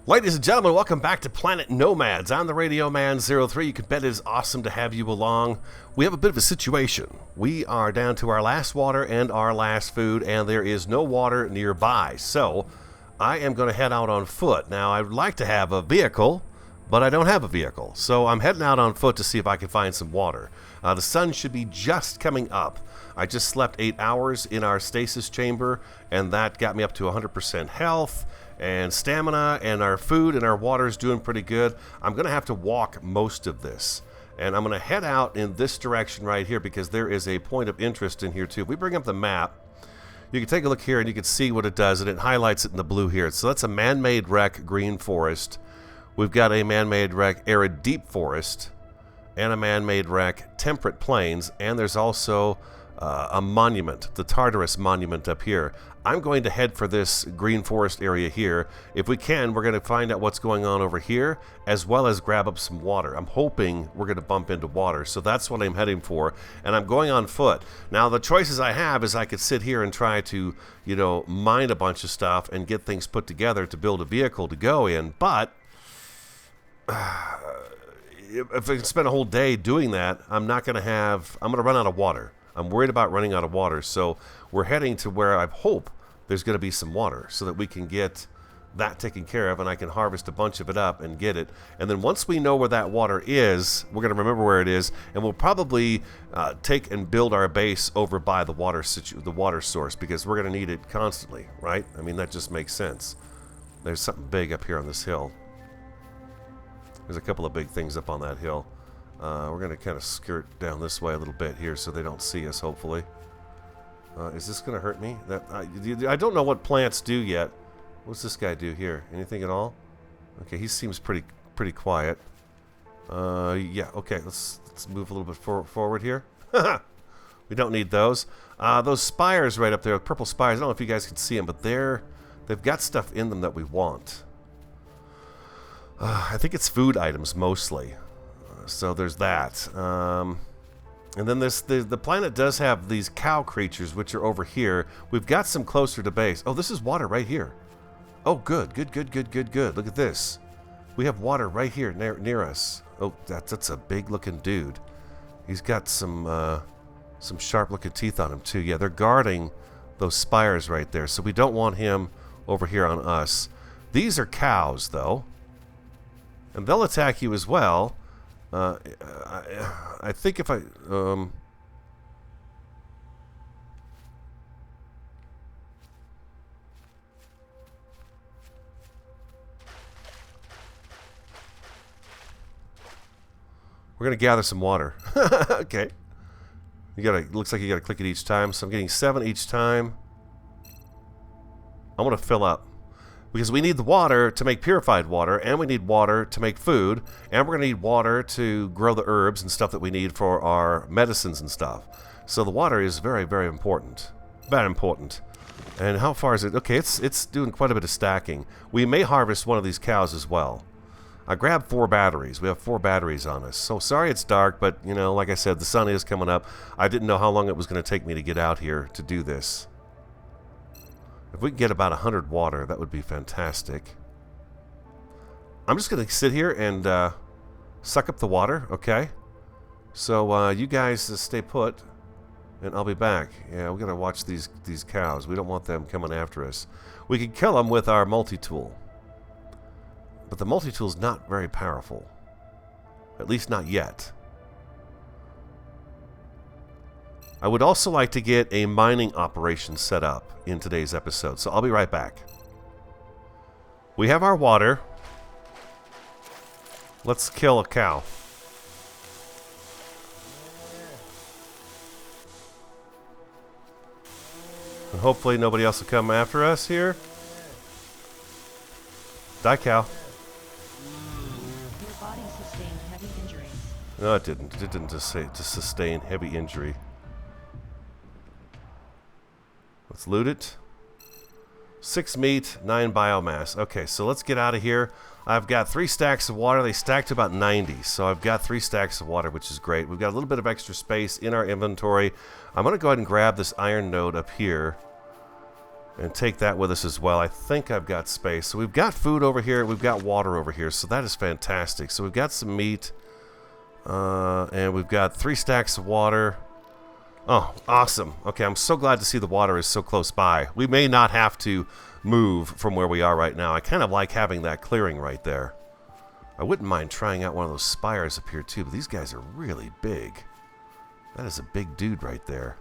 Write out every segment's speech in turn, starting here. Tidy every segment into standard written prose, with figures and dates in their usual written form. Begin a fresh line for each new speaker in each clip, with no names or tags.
Ladies and gentlemen, welcome back to Planet Nomads. I'm the Radio Man 03. You can bet it is awesome to have you along. We have a bit of a situation. We are down to our last water and our last food, and there is no water nearby. So I am going to head out on foot. Now, I would like to have a vehicle, but I don't have a vehicle. So I'm heading out on foot to see if I can find some water. The sun should be just coming up. I just slept 8 hours in our stasis chamber, and that got me up to 100% health and stamina, and our food and our water is doing pretty good. I'm going to have to walk most of this, and I'm going to head out in this direction right here because there is a point of interest in here too. If we bring up the map, you can take a look here and you can see what it does, and it highlights it in the blue here. So that's a man-made wreck green forest. We've got a man-made wreck arid deep forest and a man-made wreck temperate plains, and there's also a monument, the Tartarus monument up here. I'm going to head for this green forest area here. If we can, we're going to find out what's going on over here, as well as grab up some water. I'm hoping we're going to bump into water, so that's what I'm heading for, and I'm going on foot. Now, the choices I have is I could sit here and try to, mine a bunch of stuff and get things put together to build a vehicle to go in, but if I can spend a whole day doing that, I'm going to run out of water. I'm worried about running out of water, so we're heading to where I hope there's going to be some water so that we can get that taken care of and I can harvest a bunch of it up and get it. And then once we know where that water is, we're going to remember where it is, and we'll probably take and build our base over by the water source, because we're going to need it constantly, right? I mean, that just makes sense. There's something big up here on this hill. There's a couple of big things up on that hill. We're going to kind of skirt down this way a little bit here so they don't see us, hopefully. Is this going to hurt me? I don't know what plants do yet. What's this guy do here? Anything at all? Okay, he seems pretty quiet. Yeah, okay, let's move a little bit forward here. We don't need those. Those spires right up there, purple spires, I don't know if you guys can see them, but they've got stuff in them that we want. I think it's food items mostly. So there's that. And then the planet does have these cow creatures, which are over here. We've got some closer to base. Oh, this is water right here. Oh, good. Look at this. We have water right here near us. Oh, that's a big-looking dude. He's got some sharp-looking teeth on him, too. Yeah, they're guarding those spires right there, so we don't want him over here on us. These are cows, though, and they'll attack you as well. I think if I we're gonna gather some water. Okay, looks like you gotta click it each time, so I'm getting 7 each time. I want to fill up, because we need the water to make purified water, and we need water to make food, and we're going to need water to grow the herbs and stuff that we need for our medicines and stuff. So the water is very, very important. Very important. And how far is it? Okay, it's doing quite a bit of stacking. We may harvest one of these cows as well. I grabbed 4 batteries. We have 4 batteries on us. So sorry it's dark, but, like I said, the sun is coming up. I didn't know how long it was going to take me to get out here to do this. If we can get about 100 water, that would be fantastic. I'm just going to sit here and suck up the water, okay? So you guys stay put, and I'll be back. Yeah, we're going to watch these cows. We don't want them coming after us. We can kill them with our multi-tool. But the multi-tool is not very powerful. At least not yet. I would also like to get a mining operation set up in today's episode, so I'll be right back. We have our water. Let's kill a cow. And hopefully nobody else will come after us here. Die, cow.
Your body sustained heavy injuries.
No, it didn't. It didn't just sustain heavy injury. Let's loot it. 6 meat, 9 biomass. Okay, so let's get out of here. I've got 3 stacks of water. They stacked to about 90, so I've got 3 stacks of water, which is great. We've got a little bit of extra space in our inventory. I'm going to go ahead and grab this iron node up here. And take that with us as well. I think I've got space. So we've got food over here. We've got water over here. So that is fantastic. So we've got some meat. And we've got 3 stacks of water. Oh, awesome. Okay, I'm so glad to see the water is so close by. We may not have to move from where we are right now. I kind of like having that clearing right there. I wouldn't mind trying out one of those spires up here too, but these guys are really big. That is a big dude right there.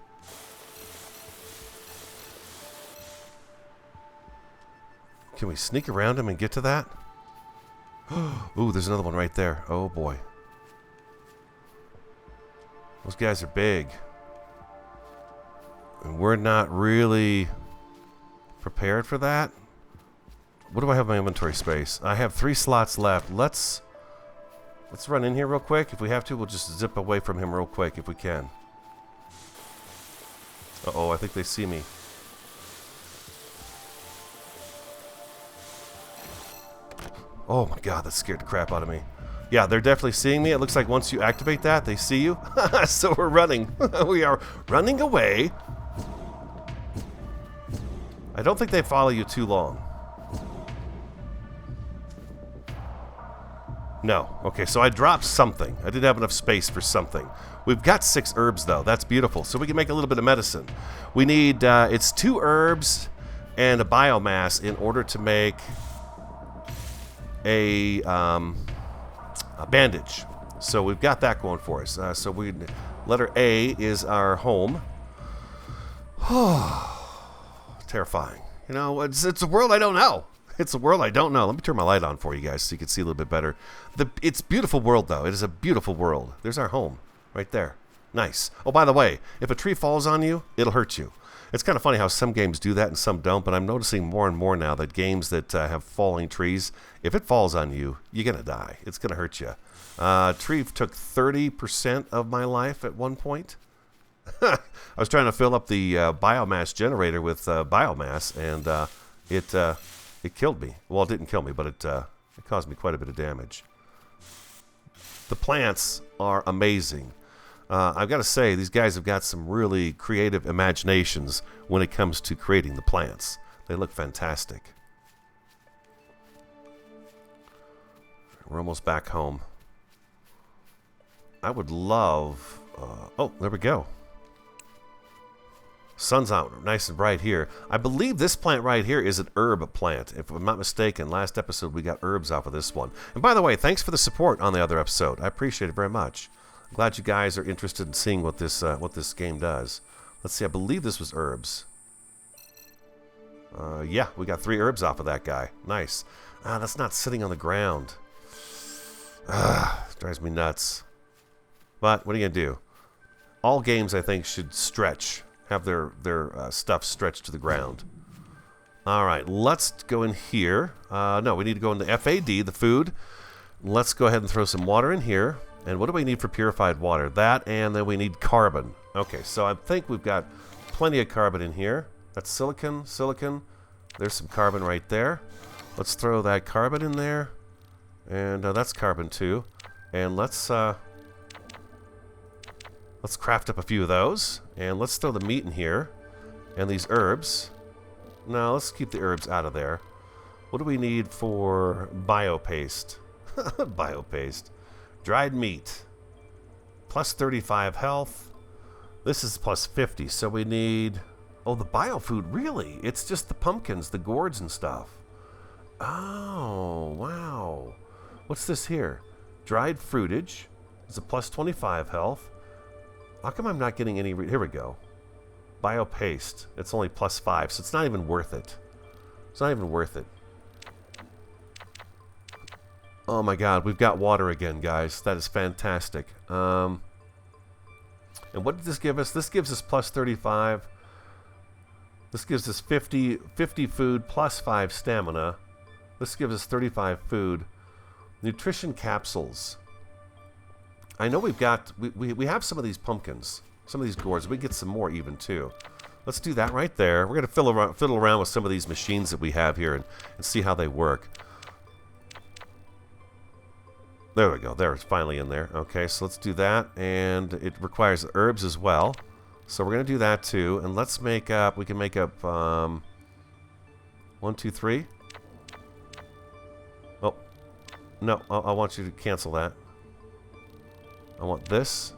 Can we sneak around him and get to that? Ooh, there's another one right there. Oh boy. Those guys are big. And we're not really prepared for that. What do I have in my inventory space? I have 3 slots left. Let's run in here real quick. If we have to, we'll just zip away from him real quick if we can. Uh-oh, I think they see me. Oh my god, that scared the crap out of me. Yeah, they're definitely seeing me. It looks like once you activate that, they see you. So we're running. We are running away. I don't think they follow you too long. No. Okay, so I dropped something. I didn't have enough space for something. We've got 6 herbs, though. That's beautiful. So we can make a little bit of medicine. We need, it's 2 herbs and a biomass in order to make a bandage. So we've got that going for us. So letter A is our home. Terrifying. You know, it's a world I don't know. It's a world I don't know. Let me turn my light on for you guys so you can see a little bit better. It's a beautiful world, though. It is a beautiful world. There's our home right there. Nice. Oh, by the way, if a tree falls on you, it'll hurt you. It's kind of funny how some games do that and some don't, but I'm noticing more and more now that games that have falling trees, if it falls on you, you're going to die. It's going to hurt you. Tree took 30% of my life at one point. I was trying to fill up the biomass generator with biomass, and it killed me. Well, it didn't kill me, but it caused me quite a bit of damage. The plants are amazing. I've got to say, these guys have got some really creative imaginations when it comes to creating the plants. They look fantastic. We're almost back home. I would love... oh, there we go. Sun's out nice and bright here. I believe this plant right here is an herb plant. If I'm not mistaken, last episode we got herbs off of this one. And by the way, thanks for the support on the other episode. I appreciate it very much. I'm glad you guys are interested in seeing what this game does. Let's see, I believe this was herbs. Yeah, we got 3 herbs off of that guy. Nice. That's not sitting on the ground. Drives me nuts. But what are you going to do? All games, I think, should stretch. Have their stuff stretched to the ground. Alright, let's go in here. No, we need to go into FAD, the food. Let's go ahead and throw some water in here. And what do we need for purified water? That, and then we need carbon. Okay, so I think we've got plenty of carbon in here. That's silicon, silicon. There's some carbon right there. Let's throw that carbon in there. And that's carbon too. And let's craft up a few of those. And let's throw the meat in here. And these herbs. No, let's keep the herbs out of there. What do we need for biopaste? Biopaste. Dried meat. Plus 35 health. This is plus 50, so we need... Oh, the biofood, really? It's just the pumpkins, the gourds and stuff. Oh, wow. What's this here? Dried fruitage. It's a plus 25 health. How come I'm not getting any... Here we go. Biopaste. It's only plus 5, so it's not even worth it. It's not even worth it. Oh my god, we've got water again, guys. That is fantastic. And what did this give us? This gives us plus 35. This gives us 50 food plus 5 stamina. This gives us 35 food. Nutrition capsules. I know we've got... We have some of these pumpkins. Some of these gourds. We get some more even, too. Let's do that right there. We're going to fiddle around with some of these machines that we have here and see how they work. There we go. There, it's finally in there. Okay, so let's do that. And it requires herbs as well. So we're going to do that too. And let's make up... We can make up 1, 2, 3. Oh. No, I want you to cancel that. I want this.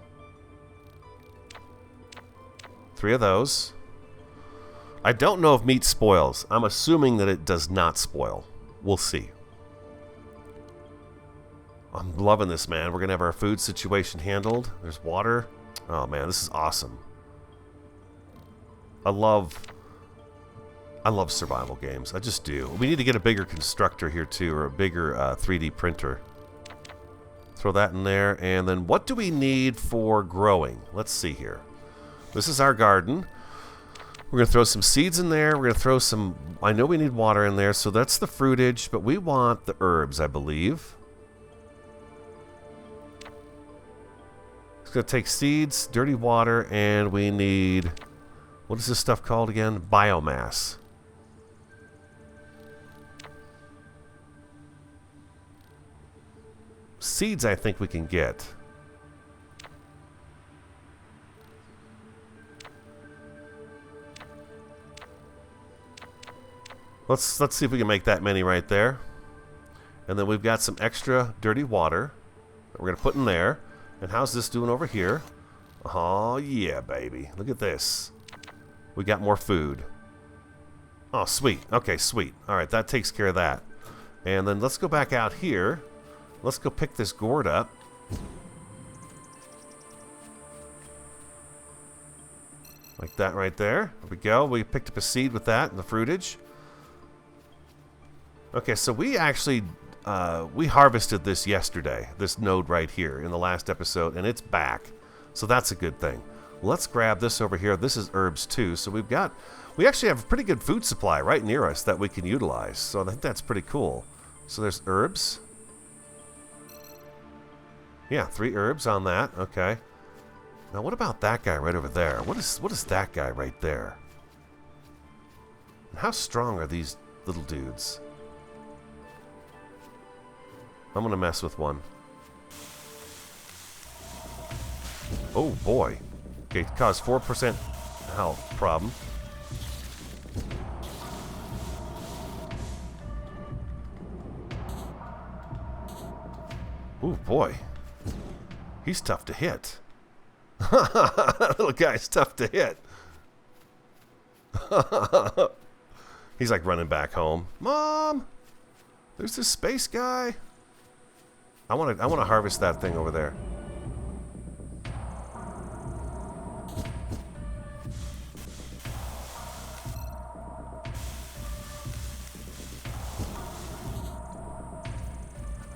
3 of those. I don't know if meat spoils. I'm assuming that it does not spoil. We'll see. I'm loving this, man. We're going to have our food situation handled. There's water. Oh, man, this is awesome. I love survival games. I just do. We need to get a bigger constructor here, too, or a bigger 3D printer. Throw that in there. And then what do we need for growing? Let's see here. This is our garden. We're going to throw some seeds in there. We're going to throw some... I know we need water in there, so that's the fruitage, but we want the herbs, I believe. It's going to take seeds, dirty water, and we need... What is this stuff called again? Biomass. Seeds I think we can get. Let's see if we can make that many right there. And then we've got some extra dirty water that we're going to put in there. And how's this doing over here? Oh, yeah, baby. Look at this. We got more food. Oh, sweet. Okay, sweet. All right, that takes care of that. And then let's go back out here. Let's go pick this gourd up. Like that right there. There we go. We picked up a seed with that and the fruitage. Okay, so we actually, we harvested this yesterday, this node right here in the last episode, and it's back. So that's a good thing. Let's grab this over here. This is herbs too. So we actually have a pretty good food supply right near us that we can utilize. So I think that's pretty cool. So there's herbs. Yeah, 3 herbs on that. Okay. Now what about that guy right over there? What is that guy right there? And how strong are these little dudes? I'm gonna mess with one. Oh boy. Okay, caused 4% health problem. Oh boy. He's tough to hit. That little guy's tough to hit. He's like running back home. Mom! There's this space guy. I want to harvest that thing over there.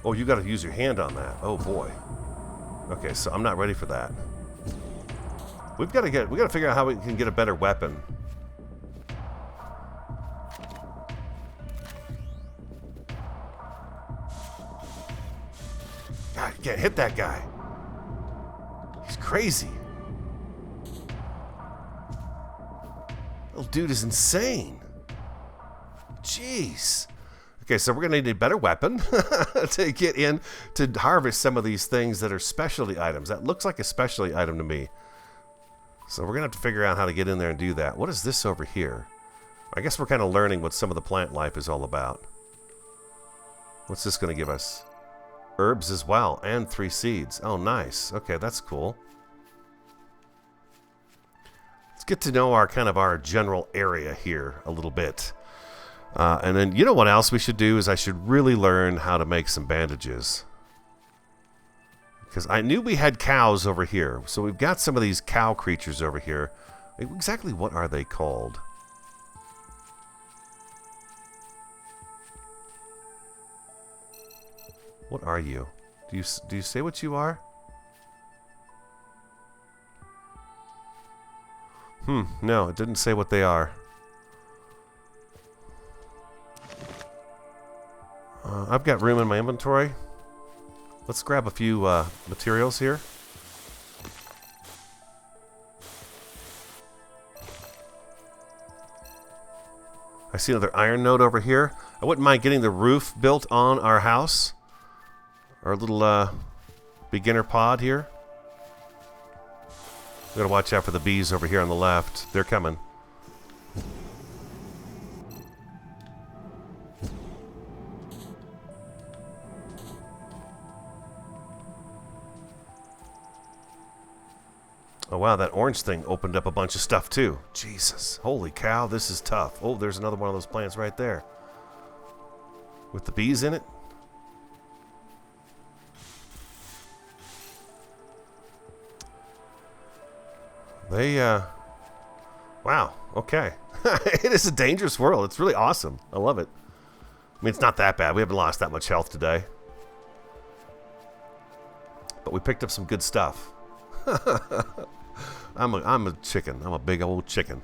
Oh, you got to use your hand on that. Oh boy. Okay, so I'm not ready for that. We got to figure out how we can get a better weapon. God, you can't hit that guy. He's crazy. Little dude is insane. Jeez. Okay, so we're going to need a better weapon to get in to harvest some of these things that are specialty items. That looks like a specialty item to me. So we're going to have to figure out how to get in there and do that. What is this over here? I guess we're kind of learning what some of the plant life is all about. What's this going to give us? Herbs as well, and 3 seeds. Oh, nice. Okay, that's cool. Let's get to know our general area here a little bit. And then, you know what else we should do is I should really learn how to make some bandages. Because I knew we had cows over here. So we've got some of these cow creatures over here. Exactly what are they called? What are you? Do you say what you are? No, it didn't say what they are. I've got room in my inventory. Let's grab a few materials here. I see another iron node over here. I wouldn't mind getting the roof built on our house. Our little beginner pod here. We gotta watch out for the bees over here on the left. They're coming. Oh, wow, that orange thing opened up a bunch of stuff, too. Jesus. Holy cow, this is tough. Oh, there's another one of those plants right there. With the bees in it. Wow, okay. It is a dangerous world. It's really awesome. I love it. I mean, it's not that bad. We haven't lost that much health today. But we picked up some good stuff. I'm a chicken. I'm a big old chicken.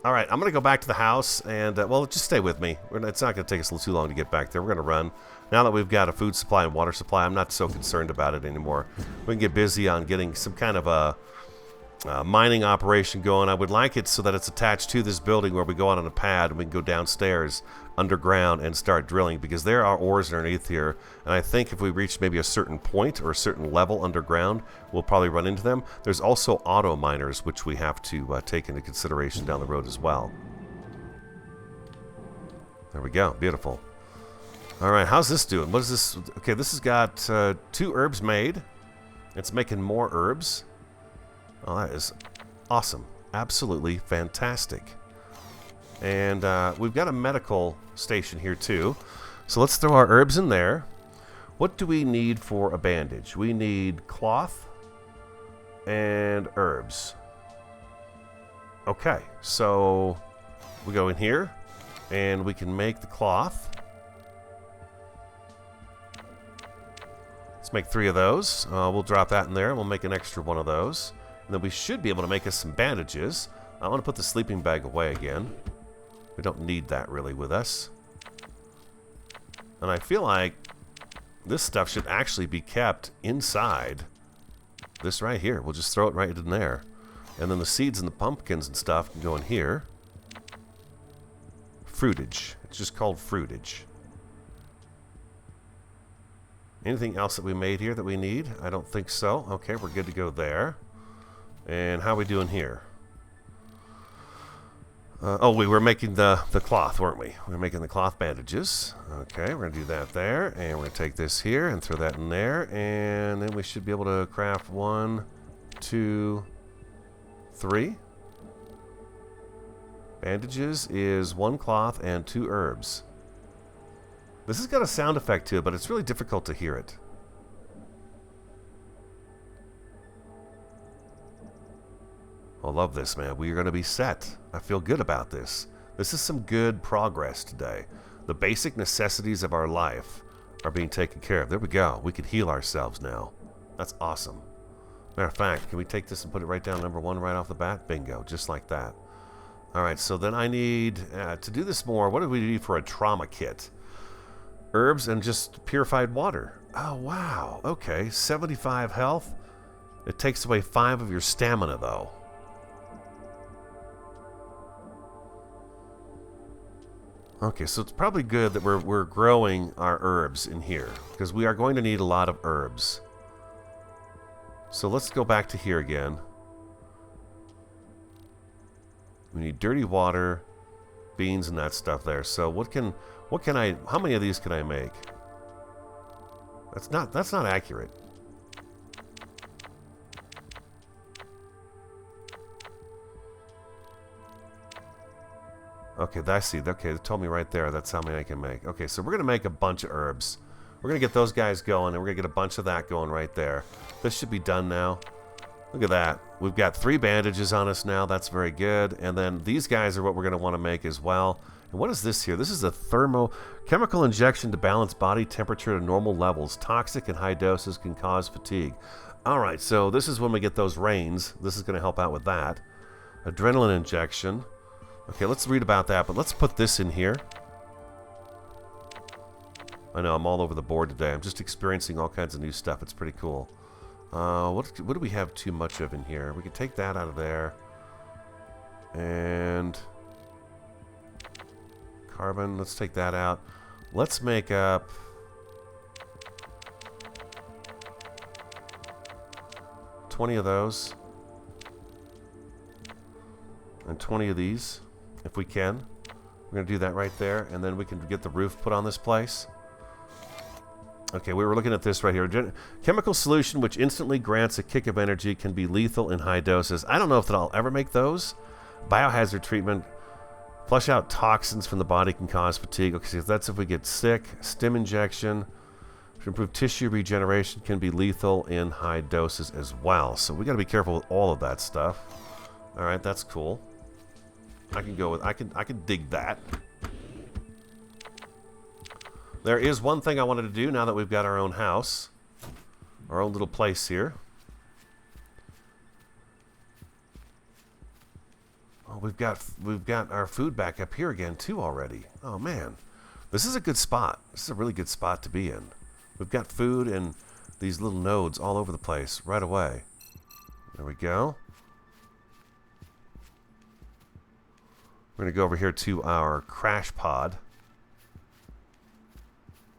All right, I'm going to go back to the house and, well, just stay with me. It's not going to take us a little too long to get back there. We're going to run. Now that we've got a food supply and water supply, I'm not so concerned about it anymore. We can get busy on getting some kind of a mining operation going. I would like it so that it's attached to this building where we go out on a pad and we can go downstairs underground and start drilling, because there are ores underneath here, and I think if we reach maybe a certain point or a certain level underground, we'll probably run into them. There's also auto miners, which we have to take into consideration down the road as well. There we go. Beautiful. All right, how's this doing? What is this? Okay, this has got 2 herbs made. It's making more herbs. Oh, that is awesome. Absolutely fantastic. And we've got a medical station here too. So let's throw our herbs in there. What do we need for a bandage? We need cloth and herbs. Okay, so we go in here and we can make the cloth. Let's make 3 of those. We'll drop that in there and we'll make an extra one of those. And then we should be able to make us some bandages. I want to put the sleeping bag away again. We don't need that really with us. And I feel like this stuff should actually be kept inside this right here. We'll just throw it right in there. And then the seeds and the pumpkins and stuff can go in here. Fruitage. It's just called fruitage. Anything else that we made here that we need? I don't think so. Okay, we're good to go there. And how are we doing here? Oh, we were making the cloth, weren't we? We were making the cloth bandages. Okay, we're going to do that there. And we're going to take this here and throw that in there. And then we should be able to craft 1, 2, 3. Bandages is 1 cloth and 2 herbs. This has got a sound effect to it, but it's really difficult to hear it. I love this, man. We are going to be set. I feel good about this. This is some good progress today. The basic necessities of our life are being taken care of. There we go. We can heal ourselves now. That's awesome. Matter of fact, can we take this and put it right down number 1 right off the bat? Bingo. Just like that. All right, so then I need, to do this more, what do we need for a trauma kit? Herbs and just purified water. Oh, wow. Okay, 75 health. It takes away 5 of your stamina, though. Okay, so it's probably good that we're growing our herbs in here, because we are going to need a lot of herbs. So let's go back to here again. We need dirty water, beans, and that stuff there. So how many of these can I make? That's not accurate. Okay, I see. Okay, it told me right there. That's how many I can make. Okay, so we're going to make a bunch of herbs. We're going to get those guys going, and we're going to get a bunch of that going right there. This should be done now. Look at that. We've got 3 bandages on us now. That's very good. And then these guys are what we're going to want to make as well. And what is this here? This is a chemical injection to balance body temperature to normal levels. Toxic and high doses can cause fatigue. All right, so this is when we get those rains. This is going to help out with that. Adrenaline injection. Okay, let's read about that, but let's put this in here. I know, I'm all over the board today. I'm just experiencing all kinds of new stuff. It's pretty cool. What do we have too much of in here? We can take that out of there. And carbon, let's take that out. Let's make up 20 of those. And 20 of these, if we can. We're going to do that right there, and then we can get the roof put on this place. Okay, we were looking at this right here. Chemical solution which instantly grants a kick of energy can be lethal in high doses. I don't know if I'll ever make those. Biohazard treatment. Flush out toxins from the body can cause fatigue. Okay, so that's if we get sick. Stim injection. To improve tissue regeneration can be lethal in high doses as well. So we got to be careful with all of that stuff. All right, that's cool. I can go with I can dig that. There is one thing I wanted to do now that we've got our own house, our own little place here. Oh, we've got our food back up here again too already. Oh man, this is a good spot. This is a really good spot to be in. We've got food and these little nodes all over the place right away. There we go. We're going to go over here to our crash pod.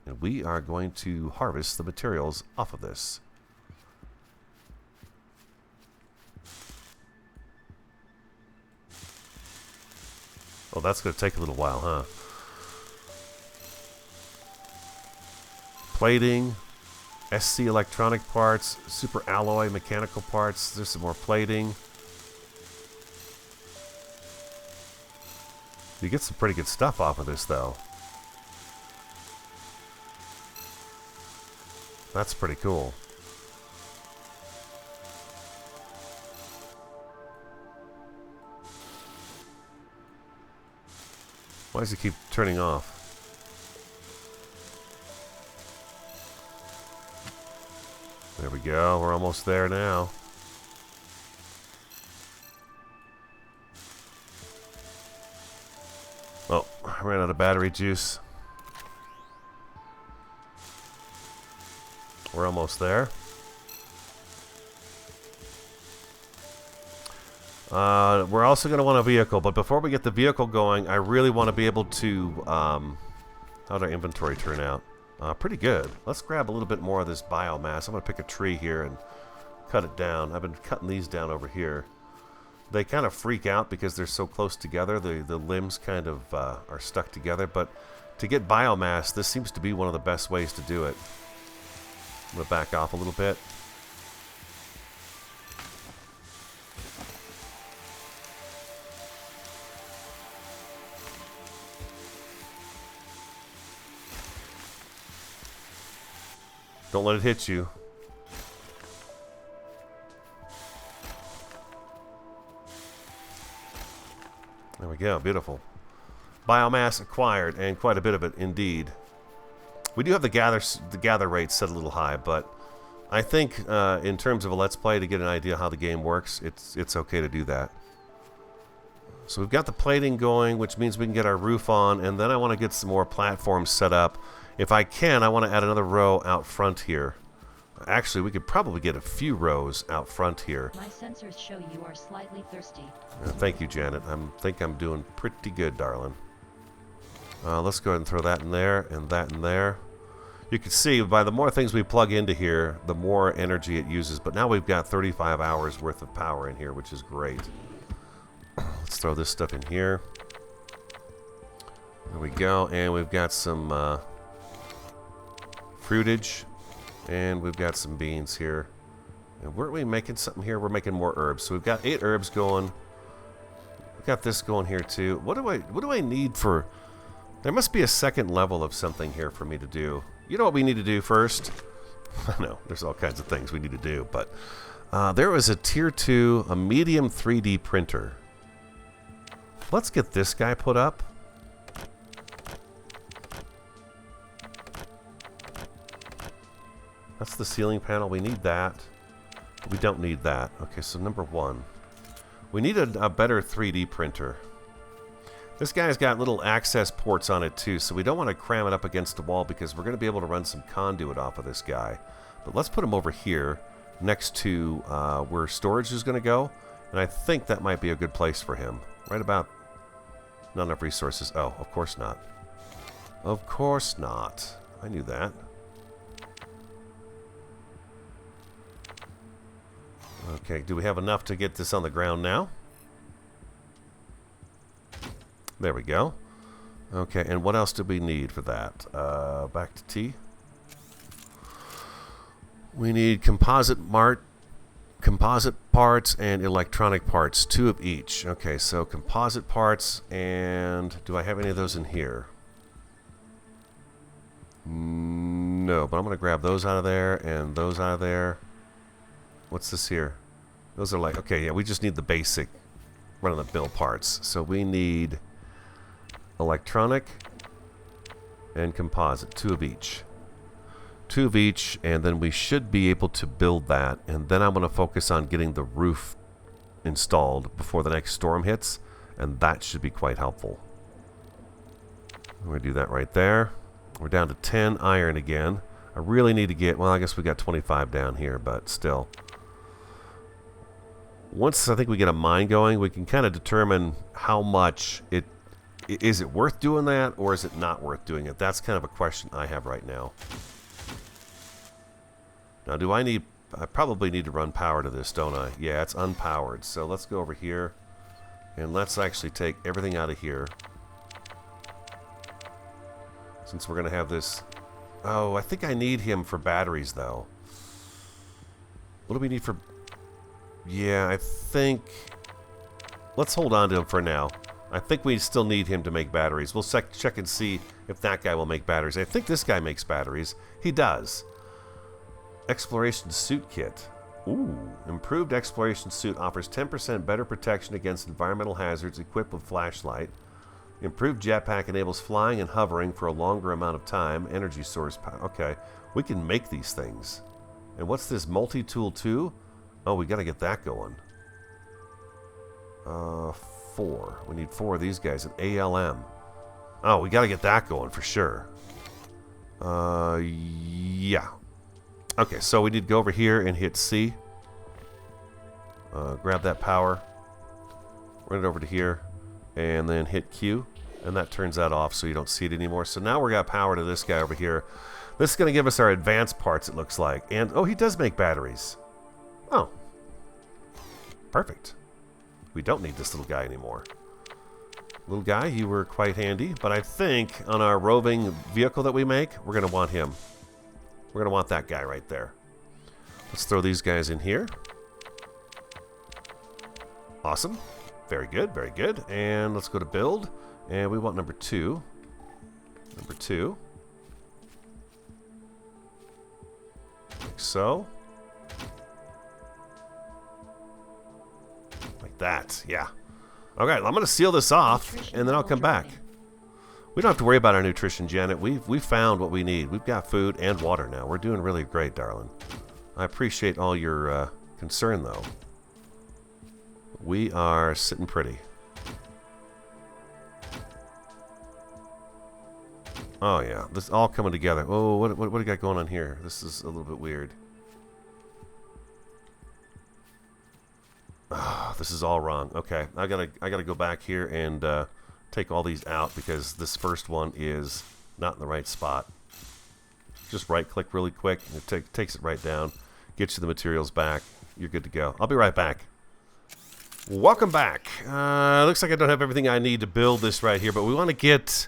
And we are going to harvest the materials off of this. Oh, that's going to take a little while, huh? Plating, SC electronic parts, super alloy mechanical parts. There's some more plating. You get some pretty good stuff off of this, though. That's pretty cool. Why does it keep turning off? There we go. We're almost there now. Oh, I ran out of battery juice. We're almost there. We're also going to want a vehicle, but before we get the vehicle going, I really want to be able to... how'd our inventory turn out? Pretty good. Let's grab a little bit more of this biomass. I'm going to pick a tree here and cut it down. I've been cutting these down over here. They kind of freak out because they're so close together. The limbs kind of are stuck together, but to get biomass, this seems to be one of the best ways to do it. I'm going to back off a little bit. Don't let it hit you. There we go. Beautiful. Biomass acquired, and quite a bit of it indeed. We do have the gather rate set a little high, but I think in terms of a let's play to get an idea how the game works, it's okay to do that. So we've got the plating going, which means we can get our roof on, and then I want to get some more platforms set up. If I can, I want to add another row out front here. Actually, we could probably get a few rows out front here.
My sensors show you are slightly thirsty.
Thank you, Janet. I think I'm doing pretty good, darling. Let's go ahead and throw that in there and that in there. You can see by the more things we plug into here, the more energy it uses. But now we've got 35 hours worth of power in here, which is great. Let's throw this stuff in here. There we go. And we've got some fruitage. And we've got some beans here. And weren't we making something here? We're making more herbs. So we've got 8 herbs going. We've got this going here too. What do I need for... There must be a second level of something here for me to do. You know what we need to do first? I know, there's all kinds of things we need to do, but there was a tier 2, a medium 3D printer. Let's get this guy put up. That's the ceiling panel. We need that. We don't need that. Okay, so number 1. We need a better 3D printer. This guy's got little access ports on it too, so we don't want to cram it up against the wall because we're going to be able to run some conduit off of this guy. But let's put him over here next to where storage is going to go, and I think that might be a good place for him. Right about... Not enough resources. Oh, of course not. Of course not. I knew that. Okay, do we have enough to get this on the ground now? There we go. Okay, and what else do we need for that? Back to T. We need composite parts and electronic parts, 2 of each. Okay, so composite parts, and do I have any of those in here? No, but I'm going to grab those out of there and those out of there. What's this here? Those are like, okay, yeah, we just need the basic run-of-the-mill parts. So we need electronic and composite, 2 of each. 2 of each, and then we should be able to build that. And then I'm going to focus on getting the roof installed before the next storm hits, and that should be quite helpful. I'm going to do that right there. We're down to 10 iron again. I really need to get, well, I guess we got 25 down here, but still. Once I think we get a mine going, we can kind of determine how much is it worth doing that, or is it not worth doing it? That's kind of a question I have right now. Now, I probably need to run power to this, don't I? Yeah, it's unpowered. So let's go over here, and let's actually take everything out of here. Since we're going to have this... Oh, I think I need him for batteries, though. What do we need for... Yeah, I think... Let's hold on to him for now. I think we still need him to make batteries. We'll check and see if that guy will make batteries. I think this guy makes batteries. He does. Exploration suit kit. Ooh. Improved exploration suit offers 10% better protection against environmental hazards equipped with flashlight. Improved jetpack enables flying and hovering for a longer amount of time. Energy source power. Okay. We can make these things. And what's this? Multi-tool 2? Oh, we got to get that going. 4. We need 4 of these guys. An ALM. Oh, we got to get that going for sure. Yeah. Okay, so we need to go over here and hit C. Grab that power. Run it over to here. And then hit Q. And that turns that off so you don't see it anymore. So now we got power to this guy over here. This is going to give us our advanced parts, it looks like. And, oh, he does make batteries. Oh. Perfect. We don't need this little guy anymore. Little guy, you were quite handy. But I think on our roving vehicle that we make, we're going to want him. We're going to want that guy right there. Let's throw these guys in here. Awesome. Very good, very good. And let's go to build. And we want number 2. Number 2. Like so. Like that, yeah. Okay, I'm going to seal this off, and then I'll come back. We don't have to worry about our nutrition, Janet. We've found what we need. We've got food and water now. We're doing really great, darling. I appreciate all your concern, though. We are sitting pretty. Oh, yeah. This is all coming together. Oh, what do you got going on here? This is a little bit weird. Oh, this is all wrong. Okay, I gotta go back here and take all these out because this first one is not in the right spot. Just right-click really quick. It takes it right down. Gets you the materials back. You're good to go. I'll be right back. Welcome back. Looks like I don't have everything I need to build this right here, but we want to get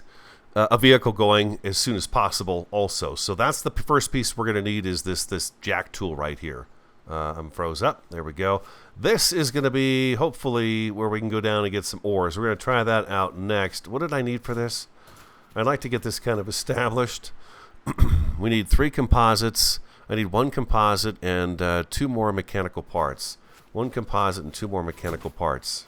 a vehicle going as soon as possible also. So that's the first piece we're going to need is this jack tool right here. I'm froze up. There we go. This is going to be hopefully where we can go down and get some ores. We're going to try that out next. What did I need for this? I'd like to get this kind of established. We need 3 composites. I need 1 composite and 2 more mechanical parts. 1 composite and 2 more mechanical parts.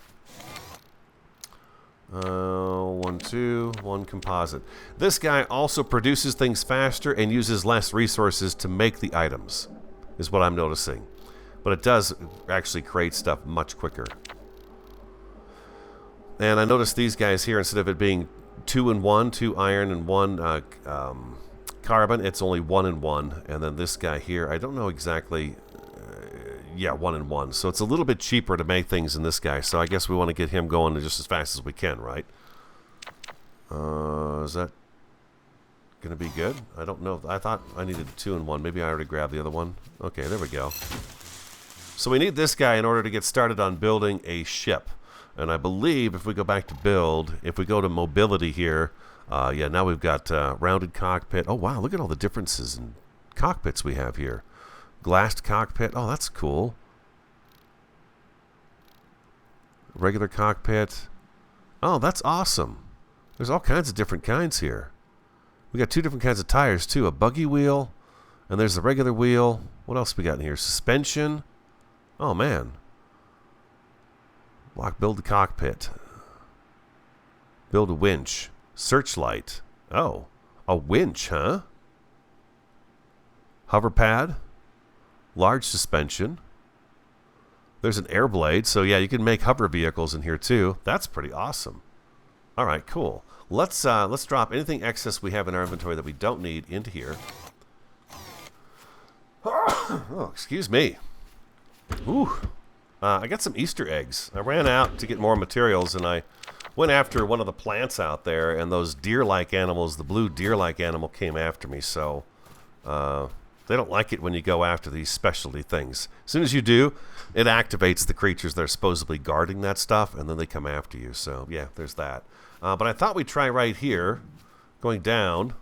1, 2, 1 composite. This guy also produces things faster and uses less resources to make the items, is what I'm noticing. But it does actually create stuff much quicker. And I noticed these guys here, instead of it being 2 and 1, 2 iron and 1 carbon, it's only 1 and 1. And then this guy here, I don't know exactly. Yeah, 1 and 1. So it's a little bit cheaper to make things in this guy. So I guess we want to get him going just as fast as we can, right? Is that going to be good? I don't know. I thought I needed 2 and 1. Maybe I already grabbed the other one. Okay, there we go. So we need this guy in order to get started on building a ship. And I believe if we go back to build, if we go to mobility here, yeah, now we've got rounded cockpit. Oh, wow, look at all the differences in cockpits we have here. Glassed cockpit. Oh, that's cool. Regular cockpit. Oh, that's awesome. There's all kinds of different kinds here. We got 2 different kinds of tires, too. A buggy wheel, and there's the regular wheel. What else we got in here? Suspension. Oh, man. Build the cockpit. Build a winch. Searchlight. Oh, a winch, huh? Hover pad. Large suspension. There's an air blade, so yeah, you can make hover vehicles in here too. That's pretty awesome. All right, cool. Let's drop anything excess we have in our inventory that we don't need into here. Oh, excuse me. Ooh. I got some Easter eggs. I ran out to get more materials, and I went after one of the plants out there, and those deer-like animals, the blue deer-like animal, came after me. So they don't like it when you go after these specialty things. As soon as you do, it activates the creatures that are supposedly guarding that stuff, and then they come after you. So yeah, there's that. But I thought we'd try right here, going down.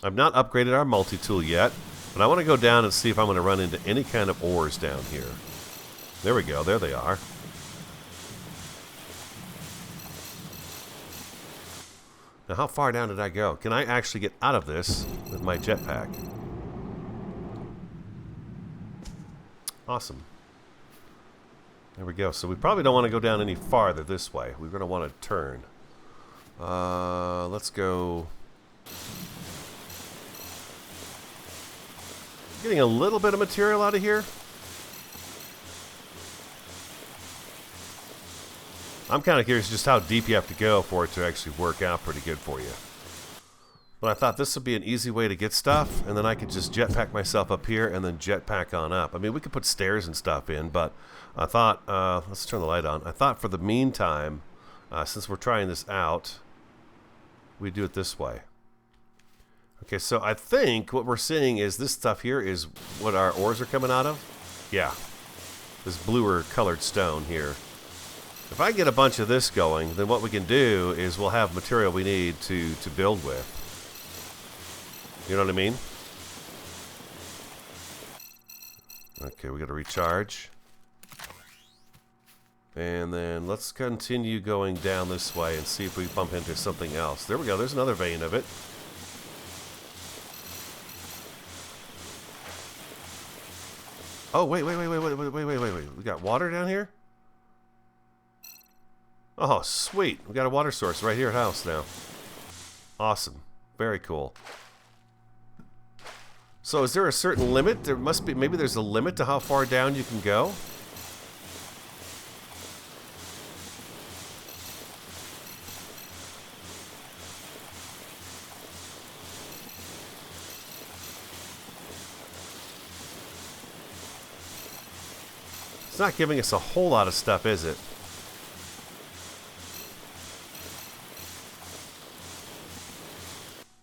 I've not upgraded our multi-tool yet, but I want to go down and see if I'm going to run into any kind of ores down here. There we go. There they are. Now, how far down did I go? Can I actually get out of this with my jetpack? Awesome. There we go. So we probably don't want to go down any farther this way. We're going to want to turn. Let's go. Getting a little bit of material out of here. I'm kind of curious just how deep you have to go for it to actually work out pretty good for you. But I thought this would be an easy way to get stuff, and then I could just jetpack myself up here and then jetpack on up. I mean, we could put stairs and stuff in, but I thought, let's turn the light on. I thought for the meantime, since we're trying this out, we do it this way. Okay, so I think what we're seeing is this stuff here is what our ores are coming out of. Yeah, this bluer colored stone here. If I get a bunch of this going, then what we can do is we'll have material we need to build with. You know what I mean? Okay, we got to recharge. And then let's continue going down this way and see if we bump into something else. There we go. There's another vein of it. Oh, wait. We got water down here? Oh, sweet. We got a water source right here at house now. Awesome. Very cool. So is there a certain limit? There must be, maybe there's a limit to how far down you can go? It's not giving us a whole lot of stuff, is it?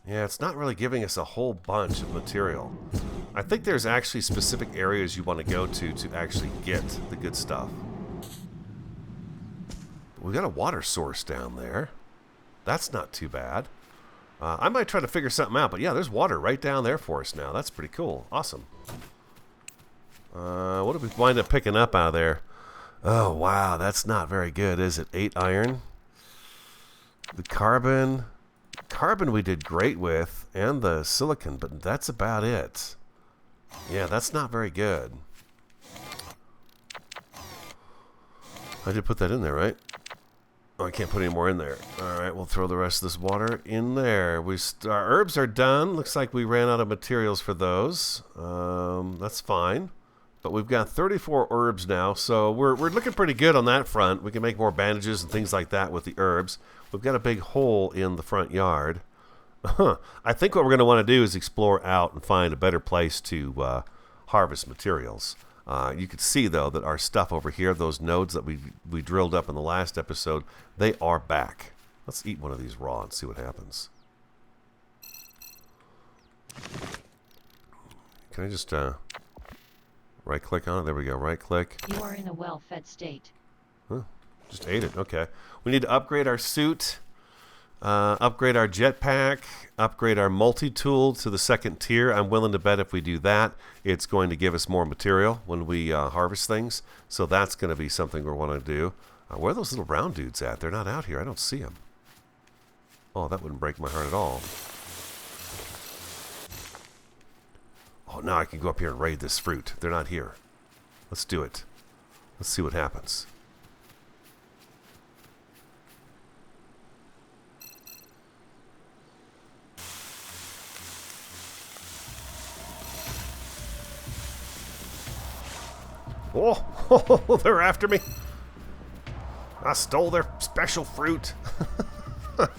Yeah, it's not really giving us a whole bunch of material. I think there's actually specific areas you want to go to actually get the good stuff. We got a water source down there. That's not too bad. I might try to figure something out, but yeah, there's water right down there for us now. That's pretty cool. Awesome. What did we wind up picking up out of there? Oh, wow, that's not very good, is it? 8 iron. The carbon we did great with, and the silicon, but that's about it. Yeah, that's not very good. I did put that in there, right? Oh, I can't put any more in there. Alright, we'll throw the rest of this water in there. Our herbs are done. Looks like we ran out of materials for those. That's fine. But we've got 34 herbs now, so we're looking pretty good on that front. We can make more bandages and things like that with the herbs. We've got a big hole in the front yard. I think what we're going to want to do is explore out and find a better place to harvest materials. You can see, though, that our stuff over here, those nodes that we drilled up in the last episode, they are back. Let's eat one of these raw and see what happens. Can I just right-click on it? There we go. Right-click.
You are in a well-fed state.
Huh. Just ate it. Okay. We need to upgrade our suit. Upgrade our jetpack, upgrade our multi-tool to the second tier. I'm willing to bet if we do that, it's going to give us more material when we harvest things. So that's going to be something we want to do. Where are those little brown dudes at? They're not out here. I don't see them. Oh, that wouldn't break my heart at all. Oh, now I can go up here and raid this fruit. They're not here. Let's do it. Let's see what happens. Oh, they're after me. I stole their special fruit.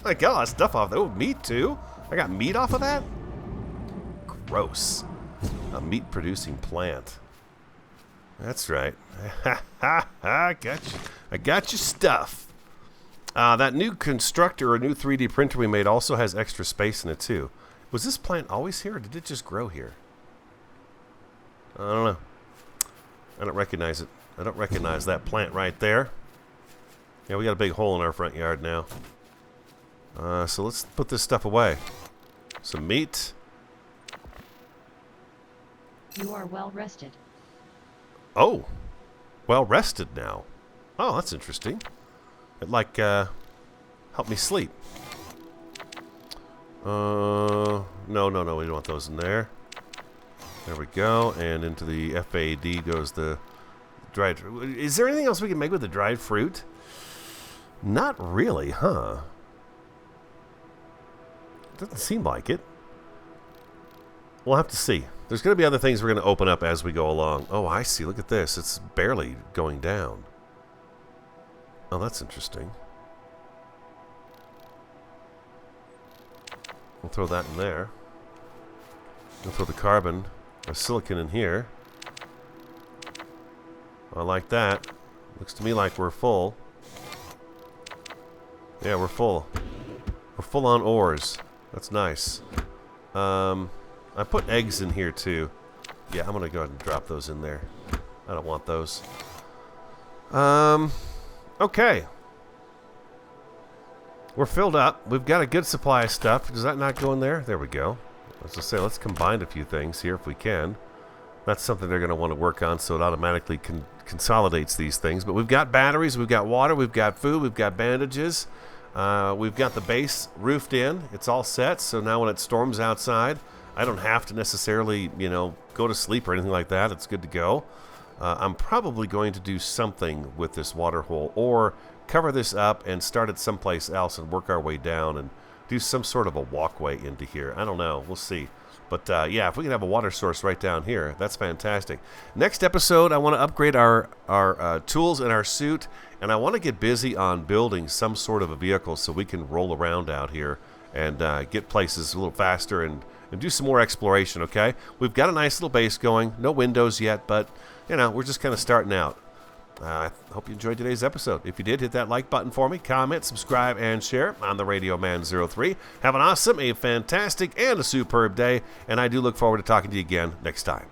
I got a lot of stuff off. Oh, meat too. I got meat off of that? Gross. A meat-producing plant. That's right. I got you. I got your stuff. That new constructor or new 3D printer we made also has extra space in it too. Was this plant always here, or did it just grow here? I don't know. I don't recognize it. I don't recognize that plant right there. Yeah, we got a big hole in our front yard now. So let's put this stuff away. Some meat.
You are well rested.
Oh, well rested now. Oh, that's interesting. It like helped me sleep. No, we don't want those in there. There we go, and into the FAD goes the dried. Is there anything else we can make with the dried fruit? Not really, huh? Doesn't seem like it. We'll have to see. There's going to be other things we're going to open up as we go along. Oh, I see. Look at this. It's barely going down. Oh, that's interesting. We'll throw that in there. We'll throw the carbon or silicon in here. I like that. Looks to me like we're full. Yeah, we're full. We're full on ores. That's nice. I put eggs in here too. Yeah, I'm gonna go ahead and drop those in there. I don't want those. Okay. We're filled up. We've got a good supply of stuff. Does that not go in there? There we go. Let's just say, let's combine a few things here if we can. That's something they're going to want to work on, so it automatically consolidates these things. But we've got batteries, we've got water, we've got food, we've got bandages. We've got the base roofed in. It's all set, so now when it storms outside, I don't have to necessarily, go to sleep or anything like that. It's good to go. I'm probably going to do something with this water hole, or cover this up and start it someplace else and work our way down and do some sort of a walkway into here. I don't know. We'll see. But yeah, if we can have a water source right down here, that's fantastic. Next episode, I want to upgrade our tools and our suit, and I want to get busy on building some sort of a vehicle so we can roll around out here and get places a little faster and do some more exploration, okay? We've got a nice little base going. No windows yet, but, we're just kind of starting out. I hope you enjoyed today's episode. If you did, hit that like button for me, comment, subscribe, and share. I'm the Radio Man 03. Have an awesome, a fantastic, and a superb day, and I do look forward to talking to you again next time.